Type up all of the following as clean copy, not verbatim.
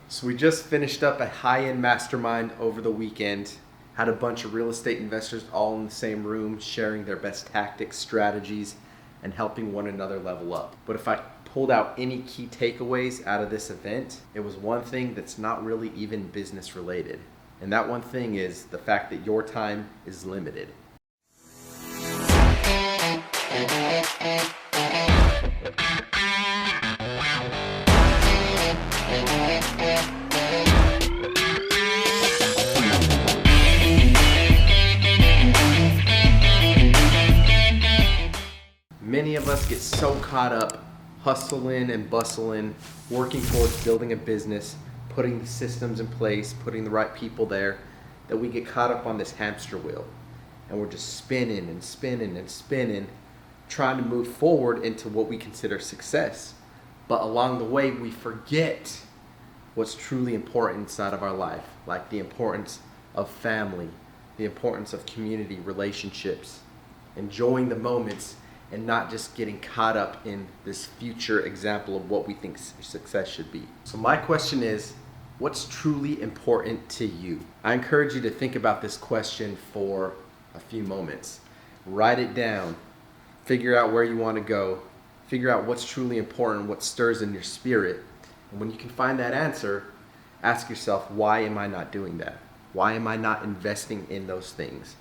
So we just finished up a high-end mastermind over the weekend. Had a bunch of real estate investors all in the same room sharing their best tactics, strategies, and helping one another level up. But if I pulled out any key takeaways out of this event, it was one thing that's not really even business related. And that one thing is the fact that your time is limited. Many of us get so caught up hustling and bustling, working towards building a business, putting the systems in place, putting the right people there, that we get caught up on this hamster wheel. And we're just spinning and spinning and spinning, trying to move forward into what we consider success. But along the way, we forget what's truly important inside of our life, like the importance of family, the importance of community, relationships, enjoying the moments, and not just getting caught up in this future example of what we think success should be. So my question is, what's truly important to you? I encourage you to think about this question for a few moments. Write it down. Figure out where you want to go. Figure out what's truly important, what stirs in your spirit. And when you can find that answer, ask yourself, why am I not doing that? Why am I not investing in those things?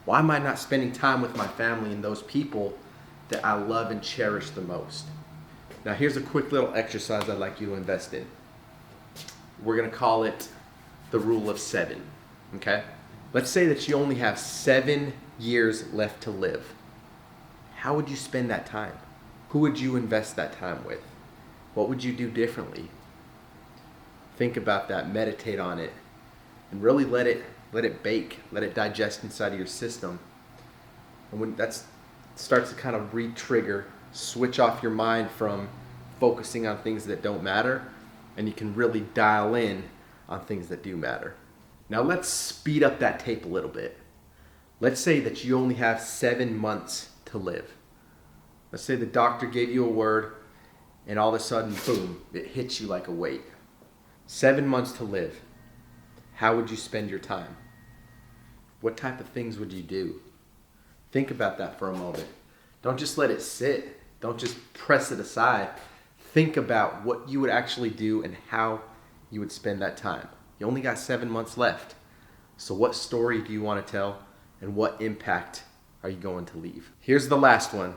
Why am I not spending time with my family and those people that I love and cherish the most? Now here's a quick little exercise I'd like you to invest in. We're gonna call it the rule of 7, okay? Let's say that you only have 7 years left to live. How would you spend that time? Who would you invest that time with? What would you do differently? Think about that, meditate on it, and really let it bake, let it digest inside of your system. And when that starts to kind of re-trigger, switch off your mind from focusing on things that don't matter, and you can really dial in on things that do matter. Now let's speed up that tape a little bit. Let's say that you only have 7 months to live. Let's say the doctor gave you a word and all of a sudden, boom, it hits you like a weight. 7 months to live. How would you spend your time? What type of things would you do? Think about that for a moment. Don't just let it sit. Don't just press it aside. Think about what you would actually do and how you would spend that time. You only got 7 months left. So what story do you want to tell, and what impact are you going to leave? Here's the last one.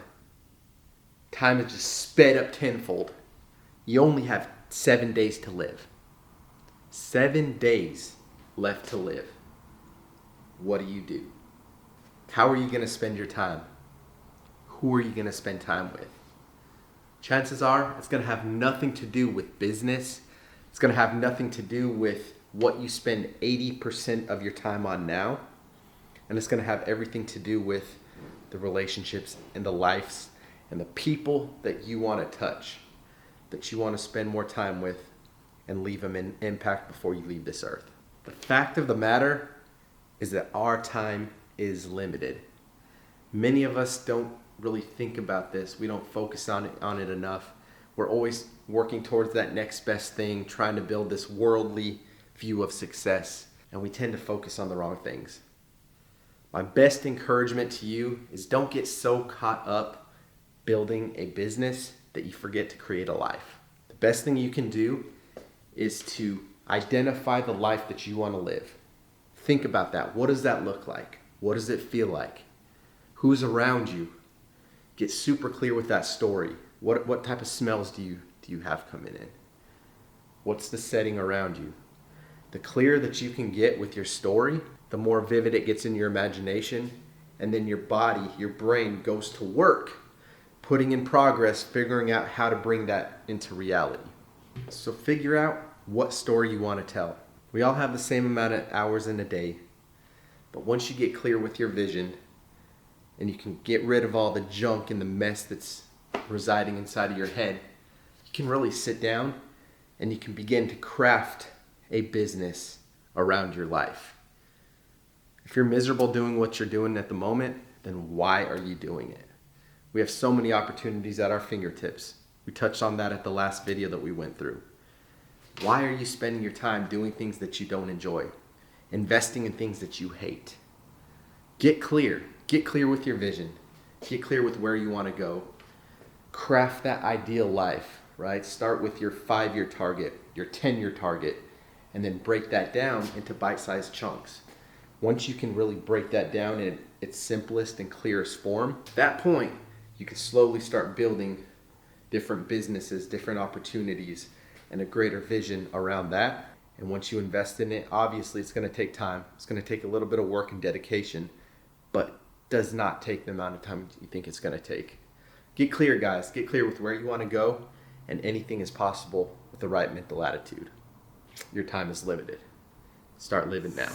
Time is just sped up tenfold. You only have 7 days to live. 7 days left to live. What do? How are you going to spend your time? Who are you going to spend time with? Chances are it's going to have nothing to do with business. It's going to have nothing to do with what you spend 80% of your time on now. And it's going to have everything to do with the relationships and the lives and the people that you want to touch, that you want to spend more time with and leave them in impact before you leave this earth. The fact of the matter is that our time is limited. Many of us don't really think about this. We don't focus on it enough. We're always working towards that next best thing, trying to build this worldly view of success, and we tend to focus on the wrong things. My best encouragement to you is don't get so caught up building a business that you forget to create a life. The best thing you can do is to identify the life that you want to live. Think about that. What does that look like? What does it feel like? Who's around you? Get super clear with that story. What type of smells do you have coming in? What's the setting around you? The clearer that you can get with your story, the more vivid it gets in your imagination, and then your body, your brain goes to work, putting in progress, figuring out how to bring that into reality. So figure out what story you want to tell. We all have the same amount of hours in a day, but once you get clear with your vision and you can get rid of all the junk and the mess that's residing inside of your head, you can really sit down and you can begin to craft a business around your life. If you're miserable doing what you're doing at the moment, then why are you doing it? We have so many opportunities at our fingertips. We touched on that at the last video that we went through. Why are you spending your time doing things that you don't enjoy? Investing in things that you hate? Get clear. Get clear with your vision. Get clear with where you want to go. Craft that ideal life, right? Start with your 5-year target, your 10-year target, and then break that down into bite-sized chunks. Once you can really break that down in its simplest and clearest form, at that point, you can slowly start building different businesses, different opportunities, and a greater vision around that. And once you invest in it, obviously it's going to take time. It's going to take a little bit of work and dedication, but does not take the amount of time you think it's going to take. Get clear, guys. Get clear with where you want to go, and anything is possible with the right mental attitude. Your time is limited. Start living now.